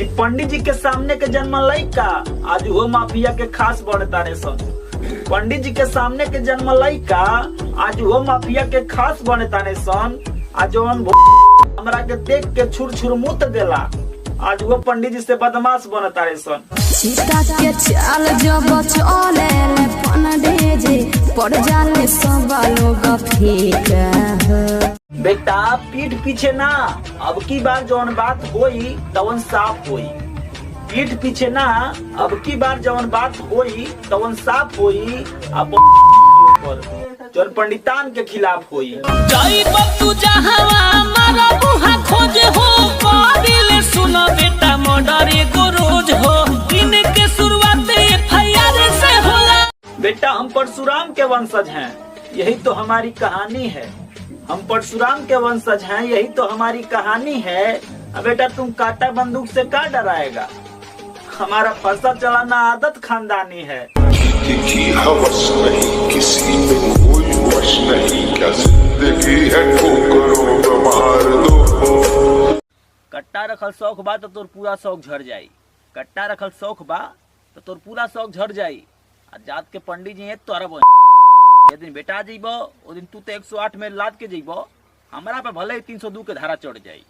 कि पंडित जी के सामने के जन्म लइका आज वो माफिया के खास बढ़ता रे सन। पंडित जी के सामने के जन्म लइका आज वो माफिया के खास बनता रे सन। आज हमरा के देख के छुर छुर मुत देला, आज वो पंडित जी से बदमाश बनता रे सन। सीता के चाल जब चले ले पंडित जी पड़ जाले सब लोग फीका। बेटा पीठ पीछे ना, अब की बार जौन बात होई तवन साफ होई। पीठ पीछे ना, अब की बार जौन बात होई तवन साफ होई। अब जौन पंडितान के खिलाफ होई। जय बतू जहावा मारा बुहा खोज हो काबिल सुनो बेटा मर्डर एगो रोज हो। दिन के शुरुआत एफआईआर से होला। बेटा हम परशुराम के वंशज हैं, यही तो हमारी कहानी है। हम परशुराम के वंशज हैं, यही तो हमारी कहानी है। अब बेटा तुम काटा बंदूक से क्या डराएगा, हमारा फरसा चलाना आदत खानदानी है। की हवस नहीं किसी पे कोई वश नहीं, क्या जिंदगी है ठोकरों पे मार दो। कट्टा रखल शौक बा तो तोर पूरा शौक झड़ जाई। कट्टा रखल शौक बा तो तोर पूरा शौक झड़ जाई। आ जात के पंडित जी तोरा ये दिन बेटा जीबो, ओ दिन तू तो 108 में लाद के जीबो, हमरा पे भले ही 302 के धारा चढ़ जाई।